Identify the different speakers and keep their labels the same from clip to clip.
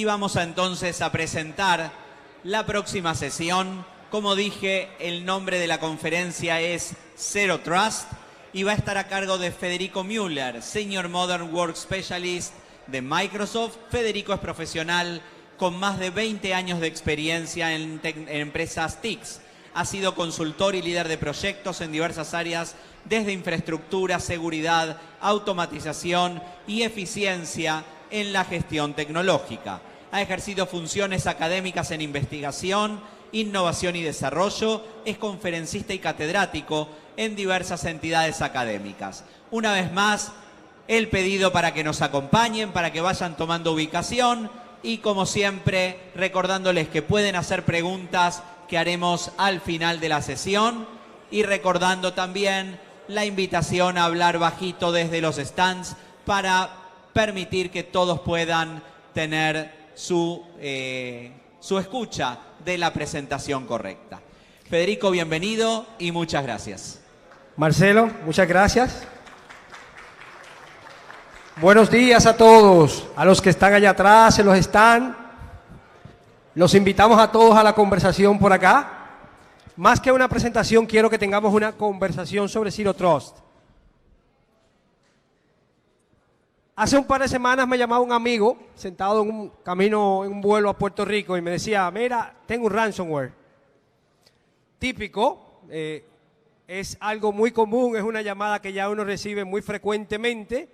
Speaker 1: vamos entonces a presentar la próxima sesión. Como dije, el nombre de la conferencia es Zero Trust y va a estar a cargo de Federico Müller, Senior Modern Work Specialist de Microsoft. Federico es profesional con más de 20 años de experiencia en empresas TICs. Ha sido consultor y líder de proyectos en diversas áreas, desde infraestructura, seguridad, automatización y eficiencia en la gestión tecnológica. Ha ejercido funciones académicas en investigación, innovación y desarrollo. Es conferencista y catedrático en diversas entidades académicas. Una vez más, el pedido para que nos acompañen, para que vayan tomando ubicación y, como siempre, recordándoles que pueden hacer preguntas que haremos al final de la sesión y recordando también la invitación a hablar bajito desde los stands para permitir que todos puedan tener su escucha de la presentación correcta. Federico, bienvenido y muchas gracias.
Speaker 2: Marcelo, muchas gracias. Buenos días a todos, a los que están allá atrás, en los stands. Los invitamos a todos a la conversación por acá. Más que una presentación, quiero que tengamos una conversación sobre Zero Trust. Hace un par de semanas me llamaba un amigo, sentado en un camino, en un vuelo a Puerto Rico, y me decía, mira, tengo un ransomware. Típico, es algo muy común, es una llamada que ya uno recibe muy frecuentemente,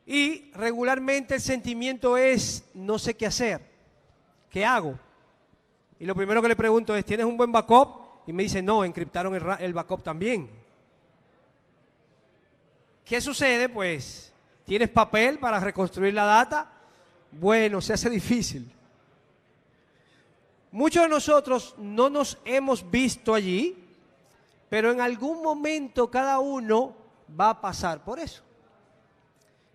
Speaker 2: y regularmente el sentimiento es, no sé qué hacer, ¿qué hago? Y lo primero que le pregunto es, ¿tienes un buen backup? Y me dice, no, encriptaron el backup también. ¿Qué sucede? Pues, ¿tienes papel para reconstruir la data? Bueno, se hace difícil. Muchos de nosotros no nos hemos visto allí, pero en algún momento cada uno va a pasar por eso.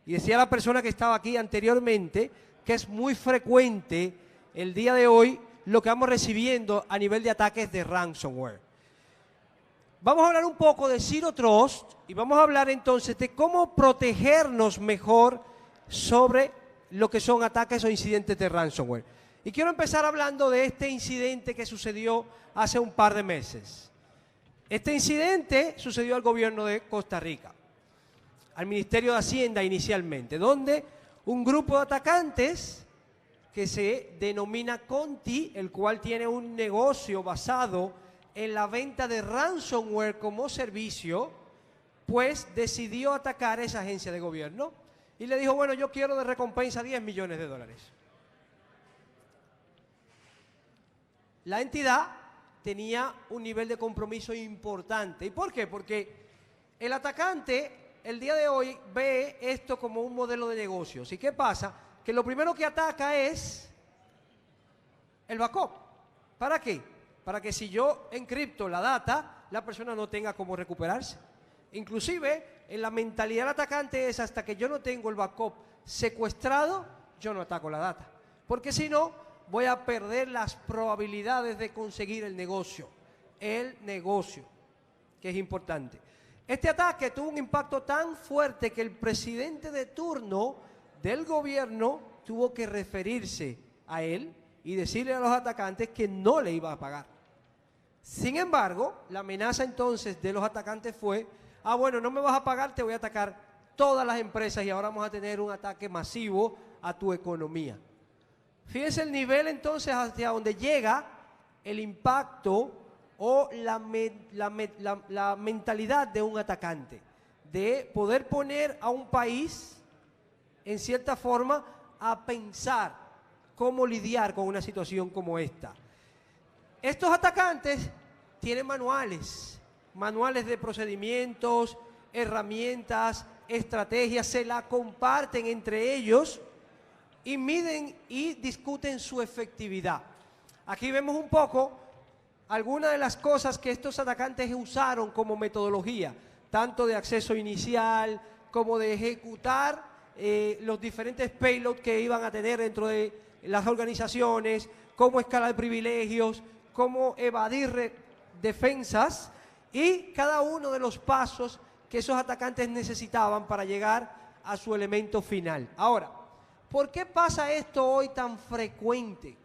Speaker 2: Y decía la persona que estaba aquí anteriormente que es muy frecuente el día de hoy lo que vamos recibiendo a nivel de ataques de ransomware. Vamos a hablar un poco de Zero Trust y vamos a hablar entonces de cómo protegernos mejor sobre lo que son ataques o incidentes de ransomware. Y quiero empezar hablando de este incidente que sucedió hace un par de meses. Este incidente sucedió al gobierno de Costa Rica, al Ministerio de Hacienda inicialmente, donde un grupo de atacantes que se denomina Conti, el cual tiene un negocio basado en la venta de ransomware como servicio, pues decidió atacar a esa agencia de gobierno y le dijo, bueno, yo quiero de recompensa $10 millones. La entidad tenía un nivel de compromiso importante. ¿Y por qué? Porque el atacante el día de hoy ve esto como un modelo de negocios. ¿Y qué pasa? Que lo primero que ataca es el backup. ¿Para qué? Para que si yo encripto la data, la persona no tenga cómo recuperarse. Inclusive, en la mentalidad del atacante es hasta que yo no tengo el backup secuestrado, yo no ataco la data. Porque si no, voy a perder las probabilidades de conseguir el negocio. El negocio, que es importante. Este ataque tuvo un impacto tan fuerte que el presidente de turno del gobierno tuvo que referirse a él y decirle a los atacantes que no le iba a pagar. Sin embargo, la amenaza entonces de los atacantes fue, bueno, no me vas a pagar, te voy a atacar todas las empresas y ahora vamos a tener un ataque masivo a tu economía. Fíjense el nivel entonces hacia donde llega el impacto o la mentalidad de un atacante, de poder poner a un país en cierta forma a pensar cómo lidiar con una situación como esta. Estos atacantes tienen manuales de procedimientos, herramientas, estrategias, se la comparten entre ellos y miden y discuten su efectividad. Aquí vemos un poco algunas de las cosas que estos atacantes usaron como metodología, tanto de acceso inicial como de ejecutar los diferentes payloads que iban a tener dentro de las organizaciones, cómo escalar privilegios, cómo evadir defensas y cada uno de los pasos que esos atacantes necesitaban para llegar a su elemento final. Ahora, ¿Por qué pasa esto hoy tan frecuente?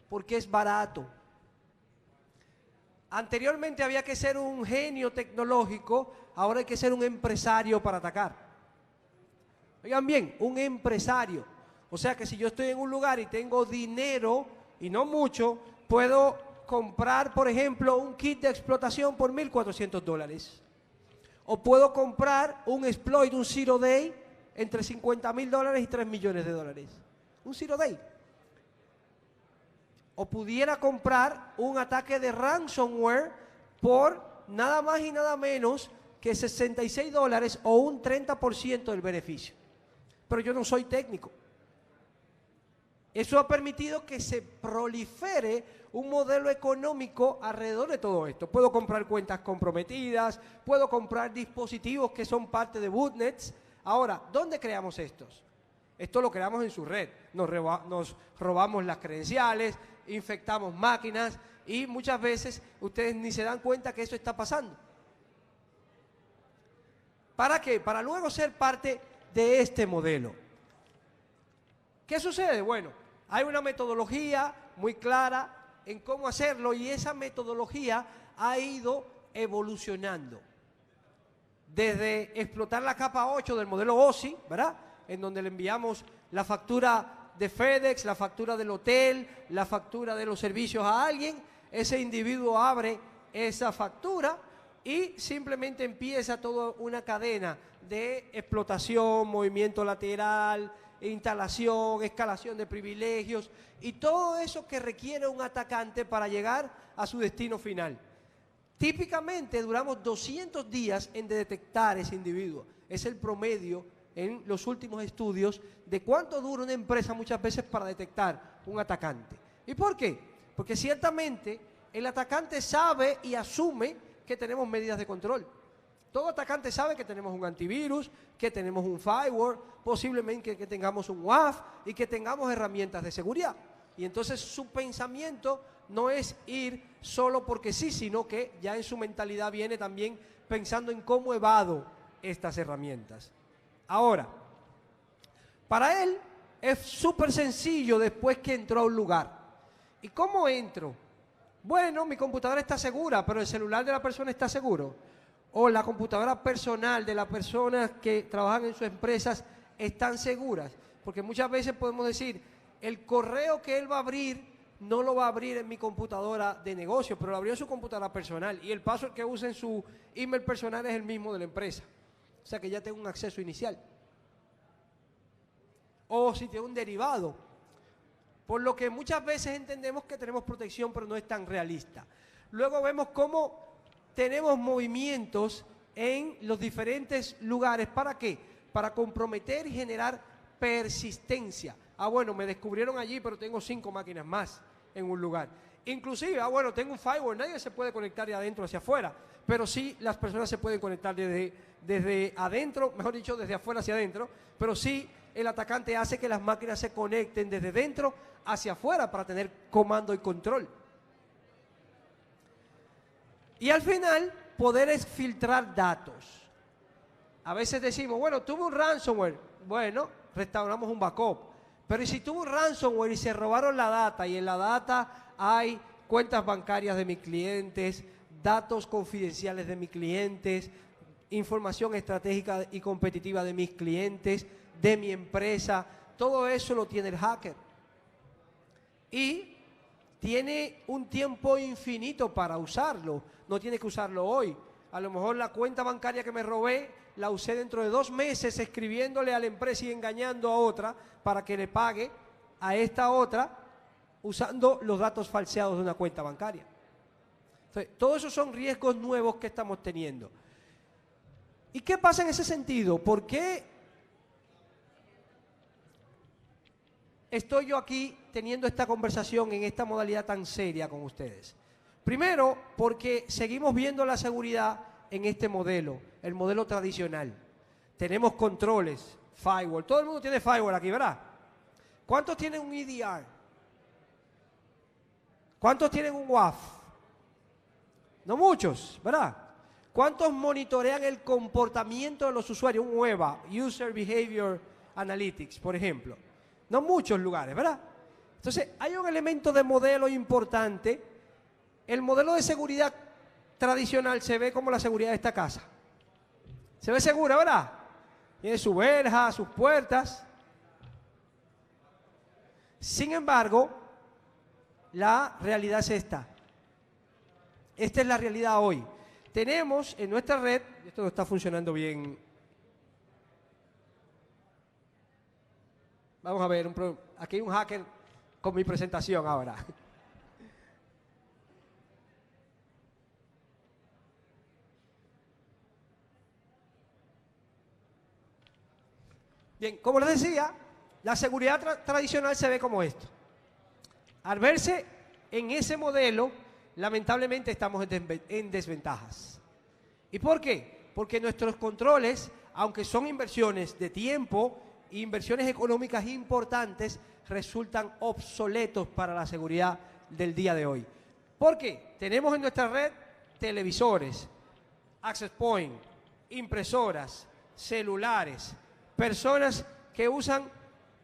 Speaker 2: Porque es barato. Anteriormente había que ser un genio tecnológico, ahora hay que ser un empresario para atacar. Oigan bien, un empresario. O sea que si yo estoy en un lugar y tengo dinero, y no mucho, puedo comprar, por ejemplo, un kit de explotación por $1.400. O puedo comprar un exploit, un zero day, entre $50.000 y $3 millones. Un zero day. O pudiera comprar un ataque de ransomware por nada más y nada menos que $66 o un 30% del beneficio. Pero yo no soy técnico. Eso ha permitido que se prolifere un modelo económico alrededor de todo esto. Puedo comprar cuentas comprometidas, puedo comprar dispositivos que son parte de botnets. Ahora, ¿dónde creamos estos? Esto lo creamos en su red. Nos robamos las credenciales, infectamos máquinas y muchas veces ustedes ni se dan cuenta que eso está pasando. ¿Para qué? Para luego ser parte de este modelo. ¿Qué sucede? Bueno, hay una metodología muy clara en cómo hacerlo y esa metodología ha ido evolucionando. Desde explotar la capa 8 del modelo OSI, ¿verdad? En donde le enviamos la factura de FedEx, la factura del hotel, la factura de los servicios a alguien, ese individuo abre esa factura y simplemente empieza toda una cadena de explotación, movimiento lateral, instalación, escalación de privilegios y todo eso que requiere un atacante para llegar a su destino final. Típicamente duramos 200 días en detectar ese individuo. Es el promedio en los últimos estudios de cuánto dura una empresa muchas veces para detectar un atacante. ¿Y por qué? Porque ciertamente el atacante sabe y asume que tenemos medidas de control. Todo atacante sabe que tenemos un antivirus, que tenemos un firewall, posiblemente que tengamos un WAF y que tengamos herramientas de seguridad. Y entonces su pensamiento no es ir solo porque sí, sino que ya en su mentalidad viene también pensando en cómo evado estas herramientas. Ahora, para él es súper sencillo después que entró a un lugar. ¿Y cómo entro? Bueno, mi computadora está segura, pero el celular de la persona está seguro. O la computadora personal de las personas que trabajan en sus empresas están seguras. Porque muchas veces podemos decir, el correo que él va a abrir no lo va a abrir en mi computadora de negocio, pero lo abrió en su computadora personal. Y el password que usa en su email personal es el mismo de la empresa. O sea que ya tengo un acceso inicial. O si tiene un derivado. Por lo que muchas veces entendemos que tenemos protección, pero no es tan realista. Luego vemos cómo tenemos movimientos en los diferentes lugares. ¿Para qué? Para comprometer y generar persistencia. Ah, bueno, me descubrieron allí, pero tengo 5 máquinas más en un lugar. Inclusive, bueno, tengo un firewall, nadie se puede conectar de adentro hacia afuera, pero sí las personas se pueden conectar desde adentro, mejor dicho, desde afuera hacia adentro, pero sí el atacante hace que las máquinas se conecten desde dentro hacia afuera para tener comando y control. Y al final, poder es filtrar datos. A veces decimos, bueno, tuve un ransomware. Bueno, restauramos un backup. Pero ¿y si tuve un ransomware y se robaron la data? Y en la data hay cuentas bancarias de mis clientes, datos confidenciales de mis clientes, información estratégica y competitiva de mis clientes, de mi empresa. Todo eso lo tiene el hacker. Y tiene un tiempo infinito para usarlo. No tiene que usarlo hoy. A lo mejor la cuenta bancaria que me robé la usé dentro de 2 meses escribiéndole a la empresa y engañando a otra para que le pague a esta otra usando los datos falseados de una cuenta bancaria. Entonces, todos esos son riesgos nuevos que estamos teniendo. ¿Y qué pasa en ese sentido? ¿Por qué estoy yo aquí teniendo esta conversación en esta modalidad tan seria con ustedes? Primero, porque seguimos viendo la seguridad en este modelo, el modelo tradicional. Tenemos controles, firewall. Todo el mundo tiene firewall aquí, ¿verdad? ¿Cuántos tienen un EDR? ¿Cuántos tienen un WAF? No muchos, ¿verdad? ¿Cuántos monitorean el comportamiento de los usuarios? Un UEBA, User Behavior Analytics, por ejemplo. No muchos lugares, ¿verdad? Entonces, hay un elemento de modelo importante. El modelo de seguridad tradicional se ve como la seguridad de esta casa. Se ve segura, ¿verdad? Tiene su verja, sus puertas. Sin embargo, la realidad es esta. Esta es la realidad hoy. Tenemos en nuestra red, esto no está funcionando bien. Vamos a ver, aquí hay un hacker con mi presentación ahora. Bien, como les decía, la seguridad tradicional se ve como esto. Al verse en ese modelo, lamentablemente estamos en desventajas. ¿Y por qué? Porque nuestros controles, aunque son inversiones de tiempo e inversiones económicas importantes, resultan obsoletos para la seguridad del día de hoy. ¿Por qué? Tenemos en nuestra red televisores, access point, impresoras, celulares, personas que usan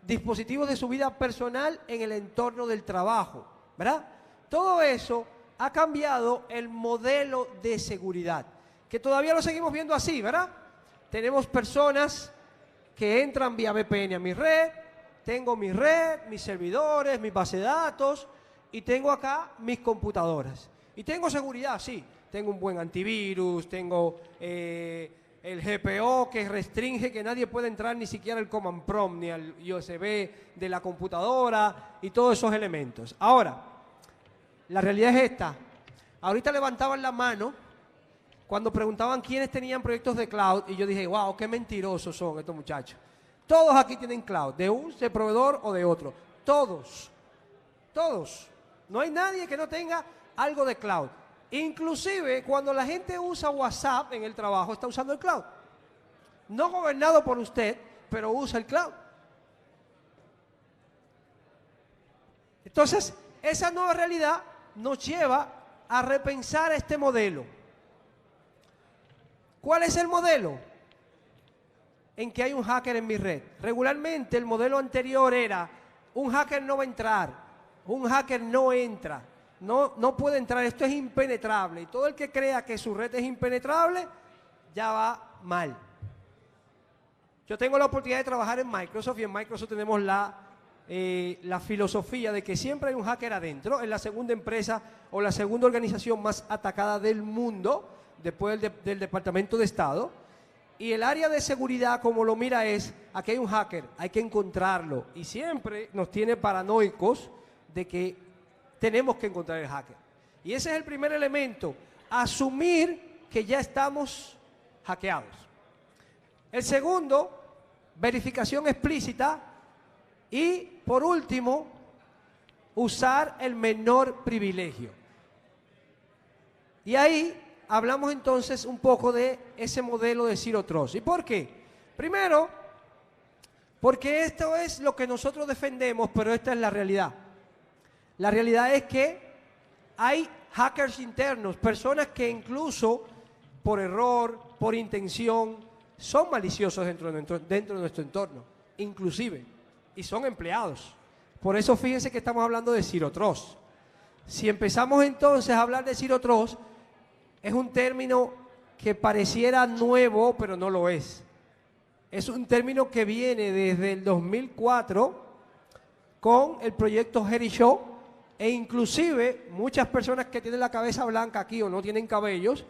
Speaker 2: dispositivos de su vida personal en el entorno del trabajo, ¿verdad? Todo eso ha cambiado el modelo de seguridad, que todavía lo seguimos viendo así, ¿verdad? Tenemos personas que entran vía VPN a mi red, tengo mi red, mis servidores, mi base de datos, y tengo acá mis computadoras. Y tengo seguridad, sí, tengo un buen antivirus, tengo el GPO que restringe que nadie pueda entrar ni siquiera al command prompt, ni al USB de la computadora y todos esos elementos. Ahora, la realidad es esta. Ahorita levantaban la mano cuando preguntaban quiénes tenían proyectos de cloud y yo dije, wow, qué mentirosos son estos muchachos. Todos aquí tienen cloud, de un proveedor o de otro. Todos. Todos. No hay nadie que no tenga algo de cloud. Inclusive cuando la gente usa WhatsApp en el trabajo, está usando el cloud. No gobernado por usted, pero usa el cloud. Entonces, esa nueva realidad nos lleva a repensar este modelo. ¿Cuál es el modelo? En que hay un hacker en mi red. Regularmente el modelo anterior era, un hacker no va a entrar, un hacker no entra. No puede entrar, esto es impenetrable. Y todo el que crea que su red es impenetrable, ya va mal. Yo tengo la oportunidad de trabajar en Microsoft y en Microsoft tenemos la filosofía de que siempre hay un hacker adentro. Es la segunda empresa o la segunda organización más atacada del mundo, después del Departamento de Estado. Y el área de seguridad, como lo mira, es, aquí hay un hacker, hay que encontrarlo. Y siempre nos tiene paranoicos de que tenemos que encontrar el hacker. Y ese es el primer elemento, asumir que ya estamos hackeados. El segundo, verificación explícita. Y, por último, usar el menor privilegio. Y ahí hablamos entonces un poco de ese modelo de Zero Trust. ¿Y por qué? Primero, porque esto es lo que nosotros defendemos, pero esta es la realidad. La realidad es que hay hackers internos, personas que incluso por error, por intención, son maliciosos dentro de nuestro entorno, inclusive, y son empleados. Por eso fíjense que estamos hablando de Zero Trust. Si empezamos entonces a hablar de Zero Trust, es un término que pareciera nuevo, pero no lo es. Es un término que viene desde el 2004 con el proyecto Harry Shaw, e inclusive muchas personas que tienen la cabeza blanca aquí o no tienen cabellos,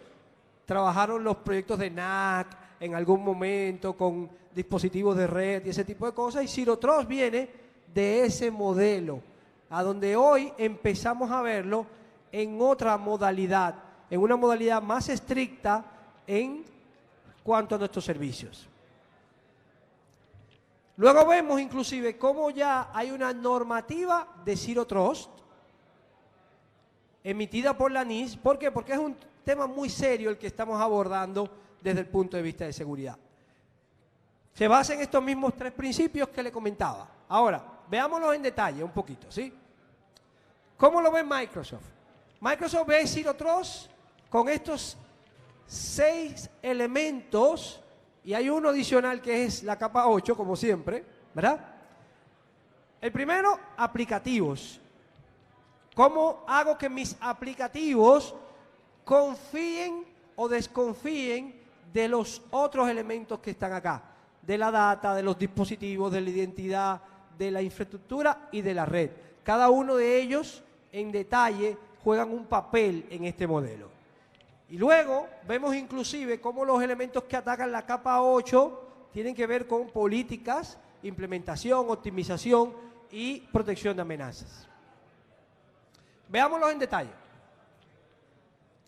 Speaker 2: trabajaron los proyectos de NAC en algún momento con dispositivos de red y ese tipo de cosas, y Zero Trust viene de ese modelo, a donde hoy empezamos a verlo en otra modalidad, en una modalidad más estricta en cuanto a nuestros servicios. Luego vemos inclusive cómo ya hay una normativa de Zero Trust emitida por la NIST. ¿Por qué? Porque es un tema muy serio el que estamos abordando desde el punto de vista de seguridad. Se basa en estos mismos tres principios que le comentaba. Ahora, veámoslos en detalle un poquito, ¿sí? ¿Cómo lo ve Microsoft? Microsoft ve Zero Trust con estos 6 elementos, y hay uno adicional que es la capa 8, como siempre, ¿verdad? El primero, aplicativos. ¿Cómo hago que mis aplicativos confíen o desconfíen de los otros elementos que están acá? De la data, de los dispositivos, de la identidad, de la infraestructura y de la red. Cada uno de ellos, en detalle, juegan un papel en este modelo. Y luego vemos inclusive cómo los elementos que atacan la capa 8 tienen que ver con políticas, implementación, optimización y protección de amenazas. Veámoslos en detalle.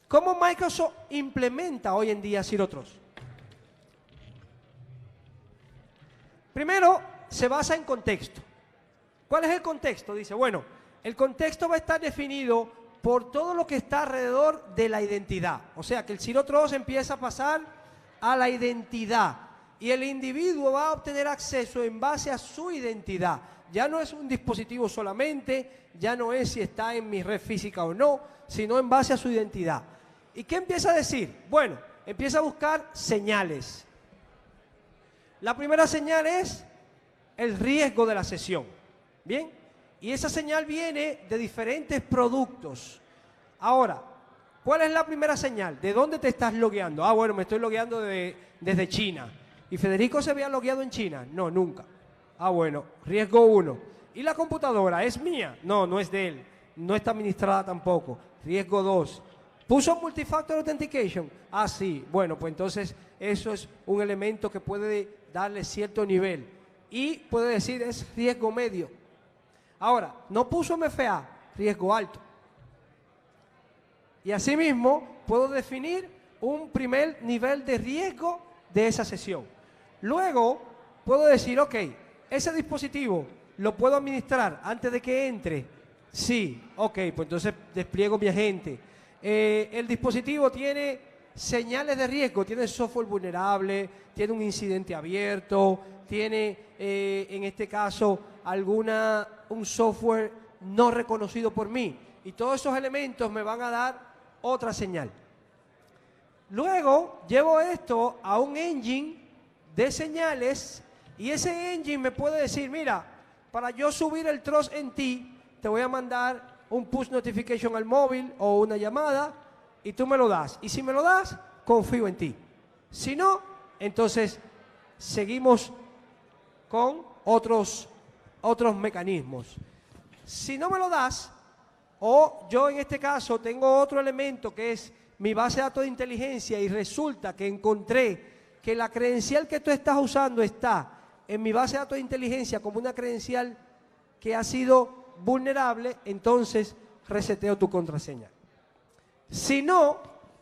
Speaker 2: ¿Cómo Microsoft implementa hoy en día Zero Trust? Primero, se basa en contexto. ¿Cuál es el contexto? Dice, bueno, el contexto va a estar definido por todo lo que está alrededor de la identidad. O sea, que el Zero Trust empieza a pasar a la identidad y el individuo va a obtener acceso en base a su identidad. Ya no es un dispositivo solamente, ya no es si está en mi red física o no, sino en base a su identidad. ¿Y qué empieza a decir? Bueno, empieza a buscar señales. La primera señal es el riesgo de la sesión. ¿Bien? Y esa señal viene de diferentes productos. Ahora, ¿cuál es la primera señal? ¿De dónde te estás logueando? Ah, bueno, me estoy logueando desde China. ¿Y Federico se había logueado en China? No, nunca. Ah, bueno, riesgo 1. ¿Y la computadora es mía? No, no es de él. No está administrada tampoco. Riesgo 2. ¿Puso Multifactor Authentication? Ah, sí. Bueno, pues entonces eso es un elemento que puede darle cierto nivel. Y puede decir es riesgo medio. Ahora, no puso MFA, riesgo alto. Y asimismo, puedo definir un primer nivel de riesgo de esa sesión. Luego, puedo decir, ok, ese dispositivo lo puedo administrar antes de que entre. Sí, ok, pues entonces despliego mi agente. El dispositivo tiene señales de riesgo, tiene software vulnerable, tiene un incidente abierto, tiene en este caso un software no reconocido por mí. Y todos esos elementos me van a dar otra señal. Luego llevo esto a un engine de señales y ese engine me puede decir, mira, para yo subir el trust en ti, te voy a mandar un push notification al móvil o una llamada y tú me lo das. Y si me lo das, confío en ti. Si no, entonces seguimos con otros mecanismos. Si no me lo das, o yo en este caso tengo otro elemento que es mi base de datos de inteligencia y resulta que encontré que la credencial que tú estás usando está en mi base de datos de inteligencia como una credencial que ha sido vulnerable, entonces reseteo tu contraseña. Si no,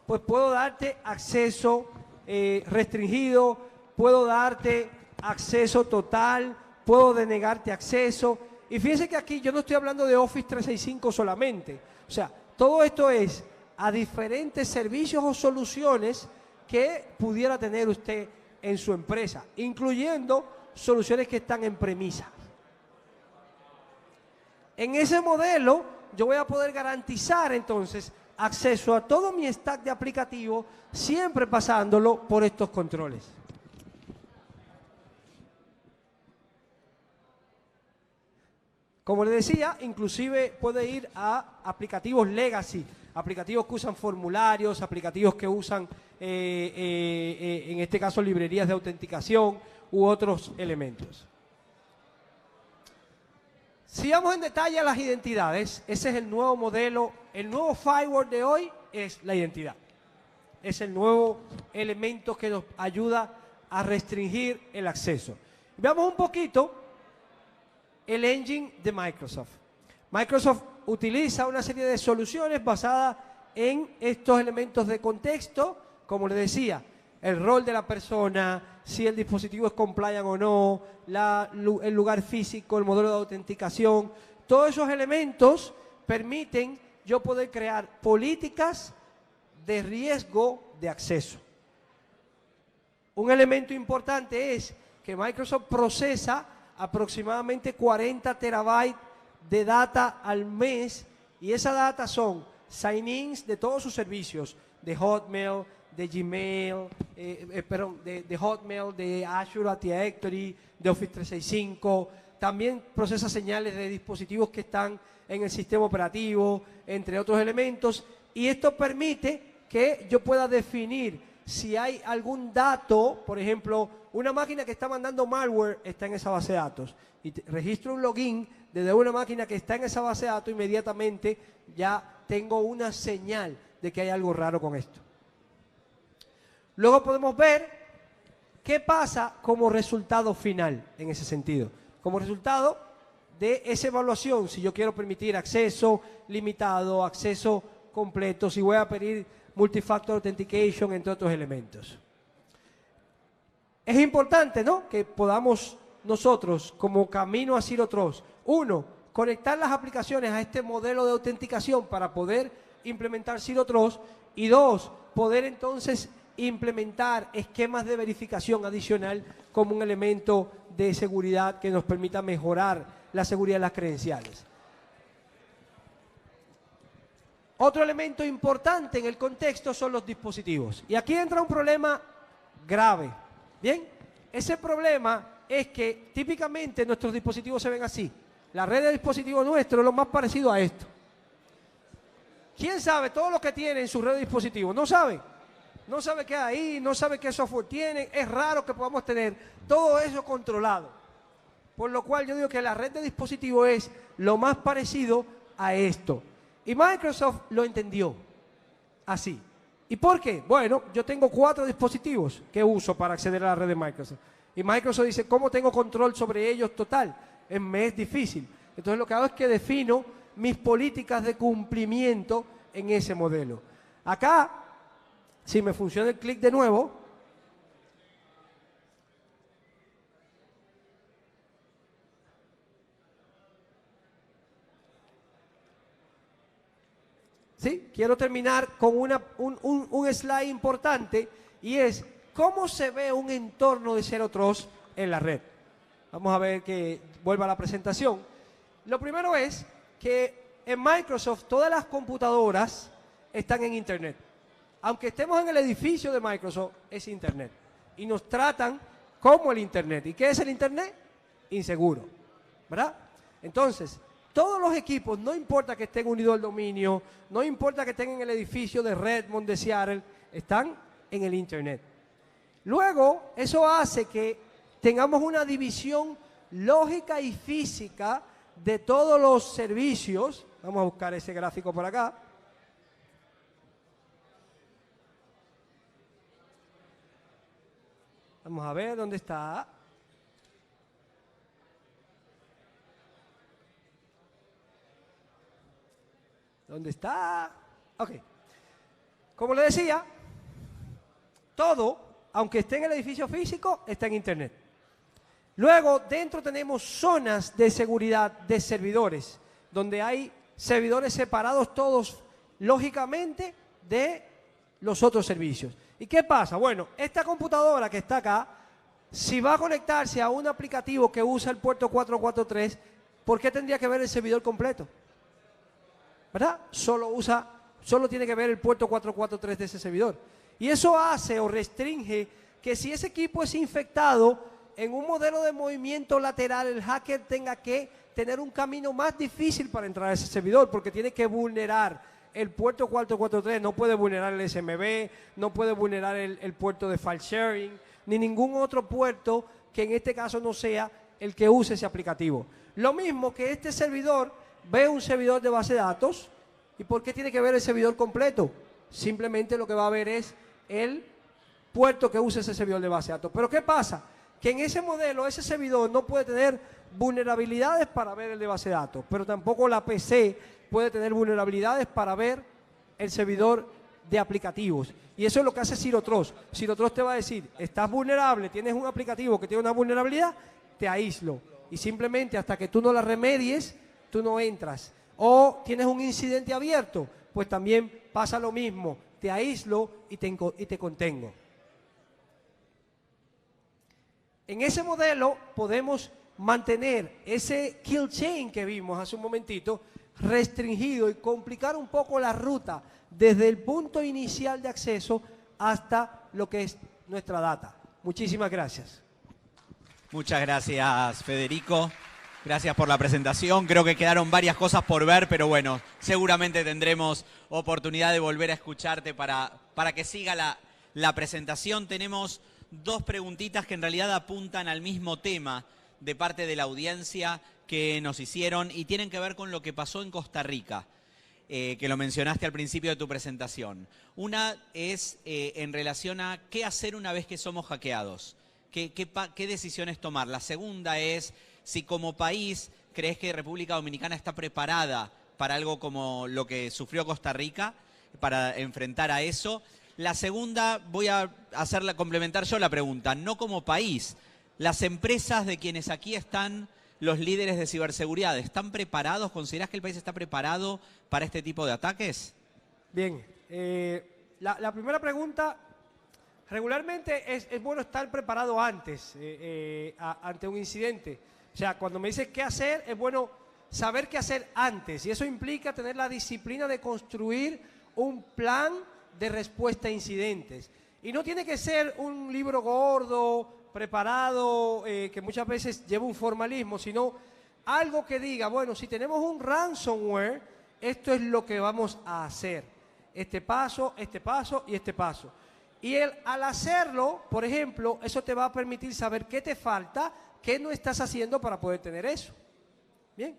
Speaker 2: pues puedo darte acceso restringido, puedo darte acceso total, puedo denegarte acceso. Y fíjense que aquí yo no estoy hablando de Office 365 solamente. O sea, todo esto es a diferentes servicios o soluciones que pudiera tener usted en su empresa, incluyendo soluciones que están en premisa. En ese modelo yo voy a poder garantizar entonces acceso a todo mi stack de aplicativo, siempre pasándolo por estos controles. Como les decía, inclusive puede ir a aplicativos legacy, aplicativos que usan formularios, aplicativos que usan, en este caso, librerías de autenticación u otros elementos. Si vamos en detalle a las identidades, ese es el nuevo modelo, el nuevo firewall de hoy es la identidad. Es el nuevo elemento que nos ayuda a restringir el acceso. Veamos un poquito el engine de Microsoft. Microsoft utiliza una serie de soluciones basadas en estos elementos de contexto, como les decía, el rol de la persona, si el dispositivo es compliant o no, el lugar físico, el modelo de autenticación. Todos esos elementos permiten yo poder crear políticas de riesgo de acceso. Un elemento importante es que Microsoft procesa aproximadamente 40 terabytes de data al mes y esa data son sign-ins de todos sus servicios, de Hotmail, de Gmail, perdón, de Hotmail, de Azure Active Directory, de Office 365. También procesa señales de dispositivos que están en el sistema operativo, entre otros elementos. Y esto permite que yo pueda definir si hay algún dato, por ejemplo, una máquina que está mandando malware está en esa base de datos. Y registro un login desde una máquina que está en esa base de datos, inmediatamente ya tengo una señal de que hay algo raro con esto. Luego podemos ver qué pasa como resultado final en ese sentido. Como resultado de esa evaluación, si yo quiero permitir acceso limitado, acceso completo, si voy a pedir multifactor authentication, entre otros elementos. Es importante, ¿no?, que podamos nosotros, como camino a Zero Trust, uno, conectar las aplicaciones a este modelo de autenticación para poder implementar Zero Trust, y dos, poder entonces implementar esquemas de verificación adicional como un elemento de seguridad que nos permita mejorar la seguridad de las credenciales. Otro elemento importante en el contexto son los dispositivos. Y aquí entra un problema grave. ¿Bien? Ese problema es que típicamente nuestros dispositivos se ven así. La red de dispositivos nuestro es lo más parecido a esto. ¿Quién sabe todo lo que tiene en su red de dispositivos? ¿No sabe? No sabe qué hay ahí, no sabe qué software tienen. Es raro que podamos tener todo eso controlado. Por lo cual yo digo que la red de dispositivos es lo más parecido a esto. Y Microsoft lo entendió así. ¿Y por qué? Bueno, yo tengo 4 dispositivos que uso para acceder a la red de Microsoft. Y Microsoft dice, ¿cómo tengo control sobre ellos total? Me es difícil. Entonces lo que hago es que defino mis políticas de cumplimiento en ese modelo. Acá, si me funciona el clic de nuevo, ¿sí? Quiero terminar con un slide importante, y es cómo se ve un entorno de Zero Trust en la red. Vamos a ver que vuelva a la presentación. Lo primero es que en Microsoft todas las computadoras están en Internet. Aunque estemos en el edificio de Microsoft, es Internet. Y nos tratan como el Internet. ¿Y qué es el Internet? Inseguro, ¿verdad? Entonces, todos los equipos, no importa que estén unidos al dominio, no importa que estén en el edificio de Redmond, de Seattle, están en el Internet. Luego, eso hace que tengamos una división lógica y física de todos los servicios. Vamos a buscar ese gráfico por acá. Vamos a ver dónde está. ¿Dónde está? Ok. Como le decía, todo, aunque esté en el edificio físico, está en Internet. Luego, dentro tenemos zonas de seguridad de servidores, donde hay servidores separados todos, lógicamente, de los otros servicios. ¿Y qué pasa? Bueno, esta computadora que está acá, si va a conectarse a un aplicativo que usa el puerto 443, ¿por qué tendría que ver el servidor completo? ¿Verdad? Solo tiene que ver el puerto 443 de ese servidor. Y eso hace o restringe que si ese equipo es infectado, en un modelo de movimiento lateral, el hacker tenga que tener un camino más difícil para entrar a ese servidor, porque tiene que vulnerar el puerto 443, no puede vulnerar el SMB, no puede vulnerar el puerto de file sharing, ni ningún otro puerto que en este caso no sea el que use ese aplicativo. Lo mismo que este servidor ve un servidor de base de datos. ¿Y por qué tiene que ver el servidor completo? Simplemente lo que va a ver es el puerto que usa ese servidor de base de datos. Pero ¿qué pasa? Que en ese modelo, ese servidor no puede tener vulnerabilidades para ver el de base de datos, pero tampoco la PC puede tener vulnerabilidades para ver el servidor de aplicativos. Y eso es lo que hace Zero Trust. Zero Trust te va a decir, estás vulnerable, tienes un aplicativo que tiene una vulnerabilidad, te aíslo. Y simplemente hasta que tú no la remedies, tú no entras. O tienes un incidente abierto, pues también pasa lo mismo, te aíslo y te contengo. En ese modelo podemos mantener ese kill chain que vimos hace un momentito restringido y complicar un poco la ruta desde el punto inicial de acceso hasta lo que es nuestra data. Muchísimas gracias.
Speaker 1: Muchas gracias, Federico. Gracias por la presentación. Creo que quedaron varias cosas por ver, pero bueno, seguramente tendremos oportunidad de volver a escucharte para que siga la presentación. Tenemos dos preguntitas que en realidad apuntan al mismo tema de parte de la audiencia que nos hicieron y tienen que ver con lo que pasó en Costa Rica, que lo mencionaste al principio de tu presentación. Una es en relación a qué hacer una vez que somos hackeados, qué decisiones tomar. La segunda es si como país crees que República Dominicana está preparada para algo como lo que sufrió Costa Rica, para enfrentar a eso. La segunda, voy a complementar yo la pregunta, no como país. Las empresas de quienes aquí están, los líderes de ciberseguridad, ¿están preparados? ¿Considerás que el país está preparado para este tipo de ataques?
Speaker 2: Bien, la primera pregunta, regularmente es bueno estar preparado antes, ante un incidente. O sea, cuando me dices qué hacer, es bueno saber qué hacer antes. Y eso implica tener la disciplina de construir un plan de respuesta a incidentes. Y no tiene que ser un libro gordo, preparado, que muchas veces lleva un formalismo, sino algo que diga, bueno, si tenemos un ransomware, esto es lo que vamos a hacer. Este paso y este paso. Y al hacerlo, por ejemplo, eso te va a permitir saber qué te falta, qué no estás haciendo para poder tener eso. Bien.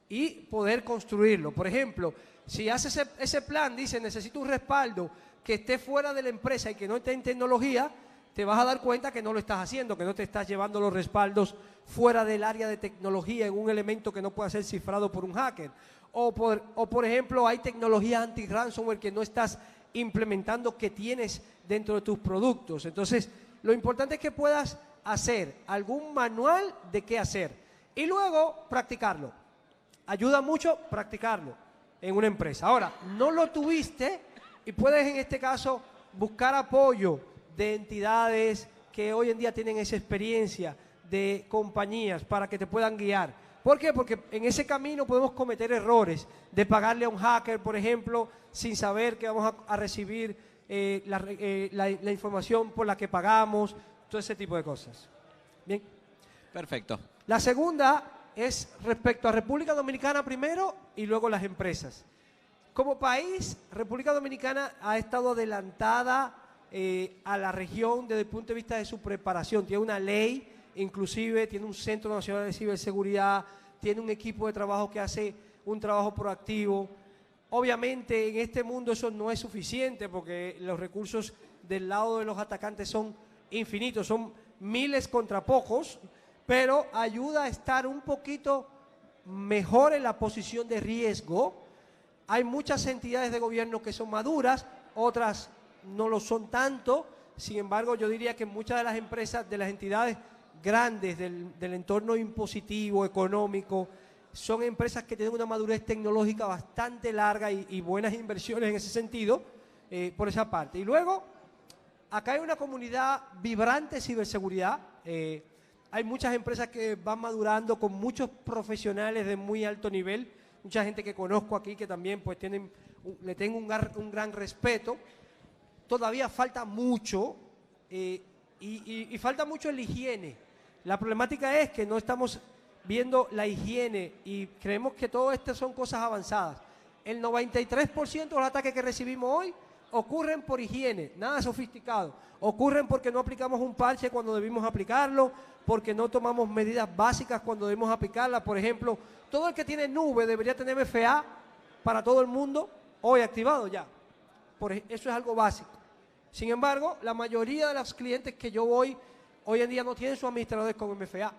Speaker 2: Y poder construirlo. Por ejemplo, si haces ese plan, dice, necesito un respaldo que esté fuera de la empresa y que no esté en tecnología, te vas a dar cuenta que no lo estás haciendo, que no te estás llevando los respaldos fuera del área de tecnología en un elemento que no pueda ser cifrado por un hacker. O por ejemplo, hay tecnología anti-ransomware que no estás implementando que tienes dentro de tus productos. Entonces, lo importante es que puedas hacer algún manual de qué hacer y luego practicarlo. Ayuda mucho practicarlo en una empresa. Ahora, no lo tuviste y puedes en este caso buscar apoyo de entidades que hoy en día tienen esa experiencia, de compañías para que te puedan guiar. ¿Por qué? Porque en ese camino podemos cometer errores de pagarle a un hacker, por ejemplo, sin saber que vamos a recibir la información por la que pagamos, todo ese tipo de cosas. Bien.
Speaker 1: Perfecto.
Speaker 2: La segunda es respecto a República Dominicana primero y luego las empresas. Como país, República Dominicana ha estado adelantada a la región desde el punto de vista de su preparación. Tiene una ley, inclusive tiene un Centro Nacional de Ciberseguridad, tiene un equipo de trabajo que hace un trabajo proactivo. Obviamente en este mundo eso no es suficiente porque los recursos del lado de los atacantes son infinitos, son miles contra pocos, pero ayuda a estar un poquito mejor en la posición de riesgo. Hay muchas entidades de gobierno que son maduras, otras no lo son tanto. Sin embargo, yo diría que muchas de las empresas, de las entidades grandes del entorno impositivo, económico, son empresas que tienen una madurez tecnológica bastante larga y buenas inversiones en ese sentido, por esa parte. Y luego, acá hay una comunidad vibrante de ciberseguridad. Hay muchas empresas que van madurando con muchos profesionales de muy alto nivel, mucha gente que conozco aquí que también pues le tengo un gran respeto. Todavía falta mucho y falta mucho en la higiene. La problemática es que no estamos viendo la higiene y creemos que todo esto son cosas avanzadas. El 93% de los ataques que recibimos hoy ocurren por higiene, nada sofisticado. Ocurren porque no aplicamos un parche cuando debimos aplicarlo, porque no tomamos medidas básicas cuando debemos aplicarlas. Por ejemplo, todo el que tiene nube debería tener MFA para todo el mundo hoy activado ya. Eso es algo básico. Sin embargo, la mayoría de los clientes que yo voy hoy en día no tienen sus administradores con MFA.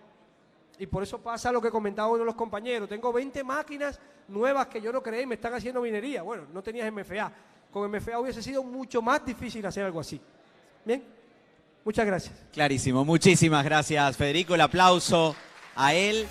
Speaker 2: Y por eso pasa lo que comentaba uno de los compañeros. Tengo 20 máquinas nuevas que yo no creé y me están haciendo minería. Bueno, no tenías MFA. Con MFA hubiese sido mucho más difícil hacer algo así. Bien, muchas gracias.
Speaker 1: Clarísimo, muchísimas gracias, Federico. El aplauso a él.